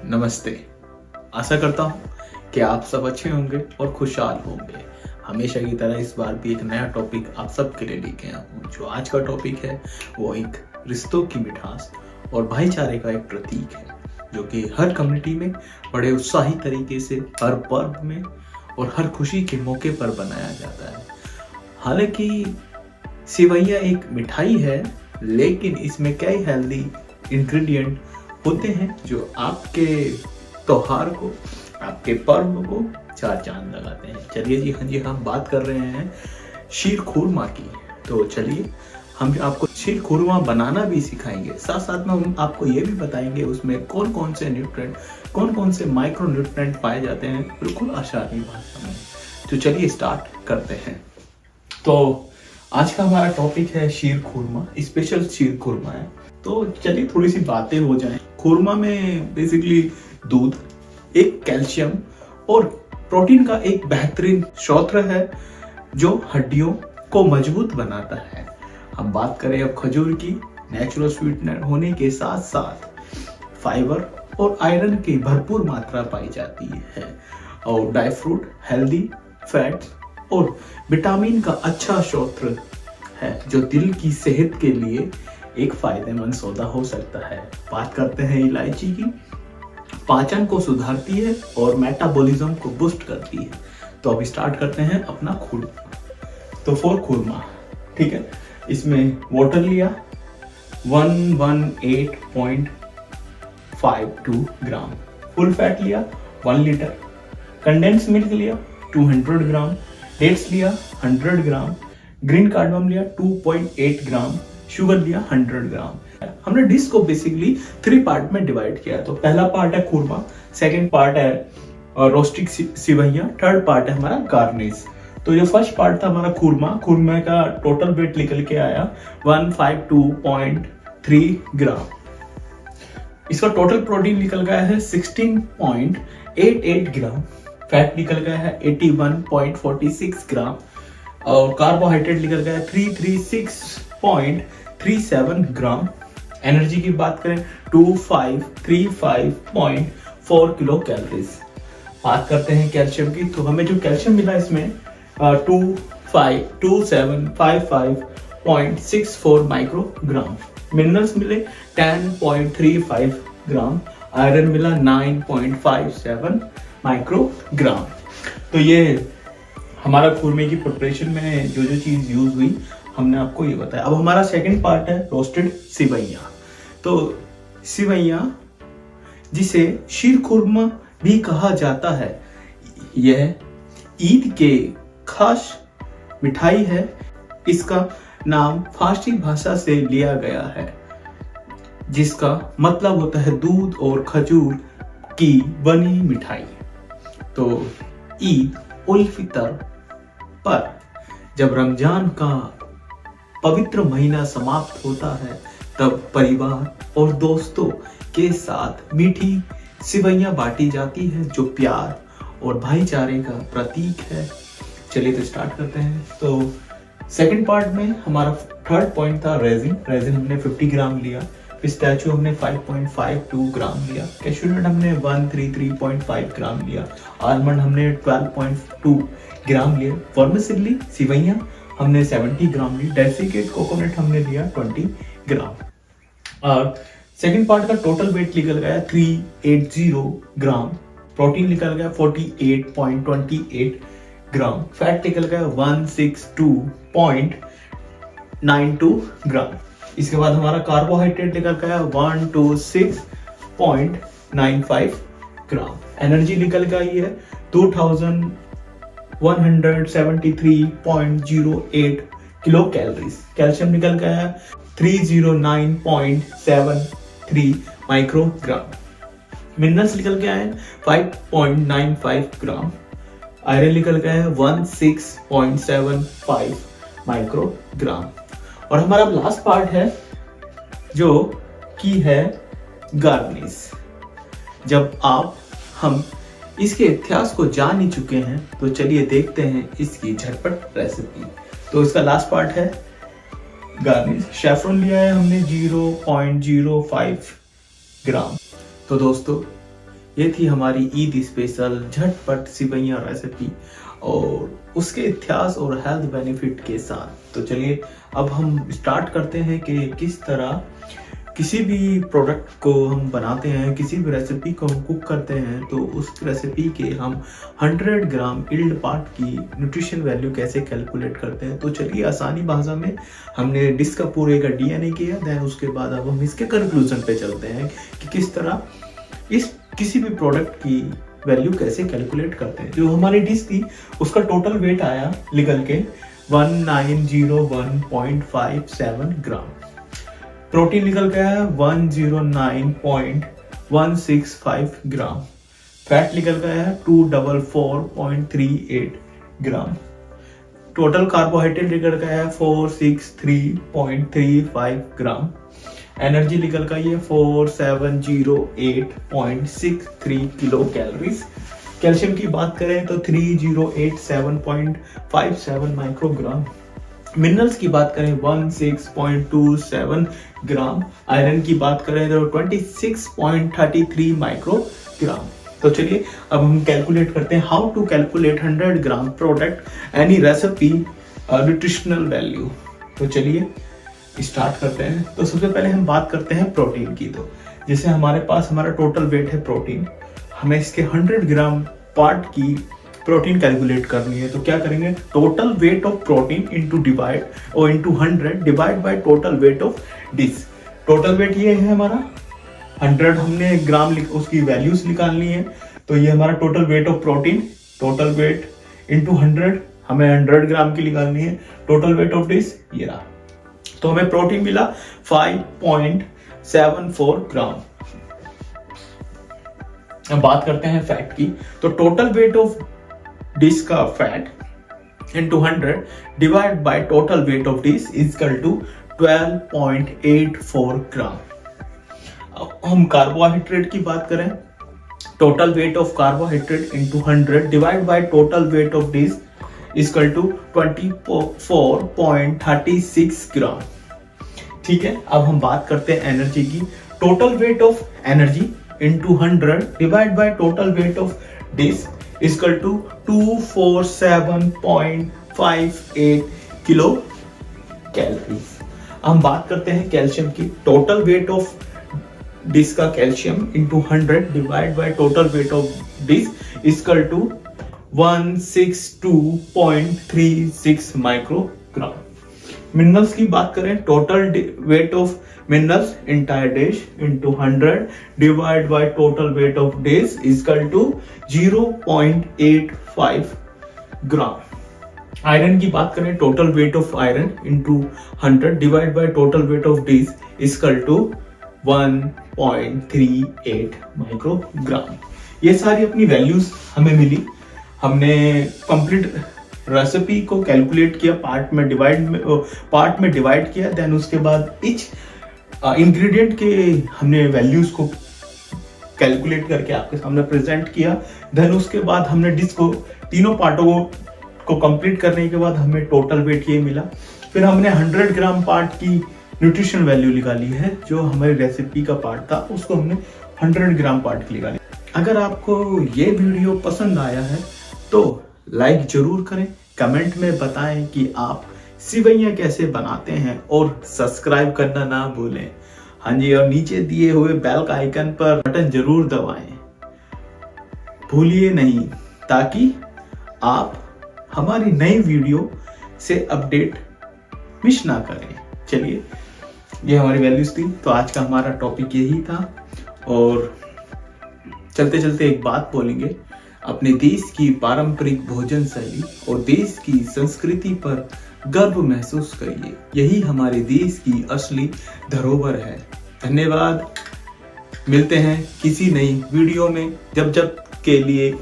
नमस्ते। आशा करता हूँ कि आप सब अच्छे होंगे और खुशहाल होंगे। हमेशा की तरह इस बार भी एक नया टॉपिक आप सबके लिए लेके आया हूँ। जो आज का टॉपिक है वो एक रिश्तों की मिठास और भाईचारे का एक प्रतीक है, जो कि हर कम्युनिटी में बड़े उत्साही तरीके से हर पर्व में और हर खुशी के मौके पर बनाया जाता है। हालांकि सेवैयाँ एक मिठाई है, लेकिन इसमें कई हेल्दी इंग्रेडिएंट होते हैं जो आपके त्योहार को, आपके पर्व को चार चांद लगाते हैं। चलिए जी, हाँ जी, हम बात कर रहे हैं शीर खुरमा की। तो चलिए हम आपको शीर खुरमा बनाना भी सिखाएंगे, साथ साथ में हम आपको ये भी बताएंगे उसमें कौन कौन से न्यूट्रिएंट, कौन कौन से माइक्रो न्यूट्रिएंट पाए जाते हैं, बिल्कुल आसानी भाषा में। तो चलिए स्टार्ट करते हैं। तो आज का हमारा टॉपिक है शीर खुरमा, स्पेशल शीर खुरमा है। तो चलिए थोड़ी सी बातें हो जाएं। खुरमा में बेसिकली दूध, एक कैल्शियम और प्रोटीन का एक बेहतरीन स्रोत है जो हड्डियों को मजबूत बनाता है। हम बात करें अब खजूर की, नेचुरल स्वीटनर होने के साथ साथ फाइबर और आयरन की भरपूर मात्रा पाई जाती है, और ड्राई फ्रूट हेल्दी फैट्स और विटामिन का अच्छा स्रोत है जो दिल की सेहत के लिए एक फायदेमंद सौदा हो सकता है। बात करते हैं इलायची की, पाचन को सुधारती है और मेटाबॉलिज्म को बूस्ट करती है। तो अब स्टार्ट करते हैं अपना खुरमा। तो फॉर खुरमा, ठीक है, इसमें वाटर लिया 118.52 ग्राम, फुल फैट लिया 1 लीटर, कंडेंस मिल्क लिया 200 ग्राम, डेट्स लिया 100 ग्राम, ग्रीन कार्डमम लिया 2.8 ग्राम, शुगर लिया 100 ग्राम। हमने डिश को बेसिकली 3 पार्ट में डिवाइड किया। तो पहला पार्ट है खुरमा, सेकंड पार्ट है रोस्टेड सेवैयां, थर्ड पार्ट है हमारा गार्निश। तो जो फर्स्ट पार्ट था हमारा खुरमा का टोटल वेट निकल के आया 152.3 ग्राम। इसका टोटल प्रोटीन निकल गया है 16.88 ग्राम, फैट निकल गया है 81.46 ग्राम, और कार्बोहाइड्रेट निकल गया है 336.37 ग्राम। एनर्जी की बात करें 2535.4 किलो कैलोरीज। बात करते हैं कैल्शियम की, तो हमें जो कैल्शियम मिला इसमें 2755.64 माइक्रोग्राम, मिनरल्स मिले 10.35 ग्राम, आयरन मिला 9.57 माइक्रोग्राम। तो ये हमारा खुरमे की प्रिपरेशन में जो जो चीज यूज हुई हमने आपको ये बताया। अब हमारा सेकंड पार्ट है रोस्टेड सेवैयां। तो सेवैयां, जिसे शीर खुरमा भी कहा जाता है, यह ईद के खास मिठाई है। इसका नाम फारसी भाषा से लिया गया है, जिसका मतलब होता है दूध और खजूर की बनी मिठाई। तो ईद उल फितर पर जब रमजान का पवित्र महीना समाप्त होता है, तब परिवार और दोस्तों के साथ मीठी सेवैयां बांटी जाती है, जो प्यार और भाईचारे का प्रतीक है। चलिए तो स्टार्ट करते हैं। तो सेकंड पार्ट में हमारा थर्ड पॉइंट था रेजिन हमने 50 ग्राम लिया, पिस्ताचियो हमने 5.52 ग्राम लिया, कैश्यू नट हमने 133.5 ग्राम लिया, आलमंड हमने 12.2 ग्राम लिए, वर्मिसेली सेवैयां हमने 70 ग्राम ली, डेसिकेट कोकोनट हमने लिया 20 ग्राम। और सेकंड पार्ट का टोटल वेट निकल गया 380 ग्राम, प्रोटीन निकल गया 48.28 ग्राम, फैट निकल गया 162.92 ग्राम। इसके बाद हमारा कार्बोहाइड्रेट निकल गया 126.95 ग्राम, एनर्जी निकल गई है 2173.08 किलो कैलोरीज, कैल्शियम निकल गया है 309.73 माइक्रोग्राम, मिनरल्स निकल गया है 5.95 ग्राम, आयरन निकल गया है 16.75 माइक्रोग्राम। और हमारा लास्ट पार्ट है जो की है गार्निश। जब हम इसके इतिहास को जान ही चुके हैं, तो चलिए देखते हैं इसकी झटपट रेसिपी। तो इसका लास्ट पार्ट है गार्निश। शेफ्रॉन लिया है हमने 0.05 ग्राम। तो दोस्तों ये थी हमारी ईद स्पेशल झटपट सिवैयां रेसिपी और उसके इतिहास और हेल्थ बेनिफिट के साथ। तो चलिए अब हम स्टार्ट करते हैं कि किस तरह किसी भी प्रोडक्ट को हम बनाते हैं, किसी भी रेसिपी को हम कुक करते हैं तो उस रेसिपी के हम 100 ग्राम इल्ड पार्ट की न्यूट्रिशन वैल्यू कैसे कैलकुलेट करते हैं। तो चलिए आसानी भाषा में हमने डिश का पूरे का डीएनए किया, देन उसके बाद अब हम इसके कंक्लूजन पे चलते हैं कि किस तरह इस किसी भी प्रोडक्ट की वैल्यू कैसे कैलकुलेट करते हैं। जो हमारी डिश थी उसका टोटल वेट आया निकल के 1901.57 ग्राम, प्रोटीन निकल गया है 109.165 ग्राम, फैट निकल गया है 244.38 ग्राम, टोटल कार्बोहाइड्रेट निकल गया है 463.35 ग्राम, एनर्जी निकल गई है 4708.63 किलो कैलोरीज। कैल्शियम की बात करें तो 3087.57 माइक्रोग्राम, मिनरल्स की बात करें 16.27 ग्राम, आयरन की बात करें तो 26.33 माइक्रोग्राम। तो चलिए अब हम कैलकुलेट करते हैं how to calculate 100 gram product any recipe nutritional value. तो चलिए स्टार्ट करते हैं। तो सबसे पहले हम बात करते हैं प्रोटीन की। तो जैसे हमारे पास हमारा टोटल वेट है प्रोटीन, हमें इसके 100 ग्राम पार्ट की प्रोटीन कैलकुलेट करनी है। तो क्या करेंगे, total weight of protein into divide और into 100 divide by total weight of dish. Total weight ये है हमारा 100, हमने ग्राम उसकी वैल्यूज निकालनी है। तो ये हमारा total weight of protein, total weight into 100, हमें 100 ग्राम की निकालनी है। टोटल वेट ऑफ डिश ये रहा, तो हमें प्रोटीन मिला 5.74 ग्राम। अब बात करते हैं फैट की। तो टोटल वेट ऑफ डिश का fat into 100 divide by total weight of dish equal to 12.84 gram. अब हम कार्बोहाइड्रेट की बात करें, total weight of carbohydrate into 100 divide by total weight of dish equal to 24.36 gram. ठीक है, अब हम बात करते हैं एनर्जी की। Total weight of energy into 100 divide by total weight of dish equal to 247.58 kilo calories. हम बात करते हैं कैल्शियम की। टोटल वेट ऑफ डिश का calcium into 100 divide by total weight of dish equal to 162.36 microgram. Minerals की बात करें, total weight of minerals entire dish into 100 divide by total weight of dish equal to 0.85 gram. Iron की बात करें, total weight of iron into 100 divide by total weight of dish equal to 1.38 microgram. ये सारी अपनी values हमें मिली। हमने complete recipe को calculate किया, पार्ट में डिवाइड किया, देन उसके बाद इच इंग्रेडिएंट के हमने वैल्यूज को कैलकुलेट करके आपके सामने प्रेजेंट किया। देन उसके बाद हमने डिश को तीनों पार्टों को कंप्लीट करने के बाद हमें टोटल वेट ये मिला। फिर हमने 100 ग्राम पार्ट की न्यूट्रिशन वैल्यू निकाली है, जो हमारी रेसिपी का पार्ट था उसको हमने 100 ग्राम पार्ट की निकाली। अगर आपको ये वीडियो पसंद आया है तो लाइक जरूर करें, कमेंट में बताएं कि आप सिवैयां कैसे बनाते हैं और सब्सक्राइब करना ना भूलें। हाँ जी, और नीचे दिए हुए बेल का आइकन पर बटन जरूर दबाएं, भूलिए नहीं, ताकि आप हमारी नई वीडियो से अपडेट मिस ना करें। चलिए, ये हमारी वैल्यूज थी। तो आज का हमारा टॉपिक यही था और चलते चलते एक बात बोलेंगे, अपने देश की पारंपरिक भोजन शैली और देश की संस्कृति पर गर्व महसूस करिए, यही हमारे देश की असली धरोहर है। धन्यवाद, मिलते हैं किसी नई वीडियो में। जब के लिए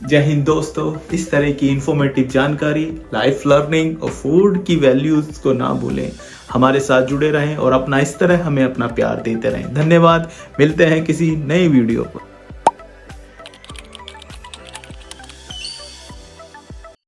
जय हिंद दोस्तों। इस तरह की इंफॉर्मेटिव जानकारी, लाइफ लर्निंग और फूड की वैल्यूज को ना भूलें। हमारे साथ जुड़े रहें और इस तरह हमें अपना प्यार देते रहें। धन्यवाद, मिलते हैं किसी नई वीडियो पर।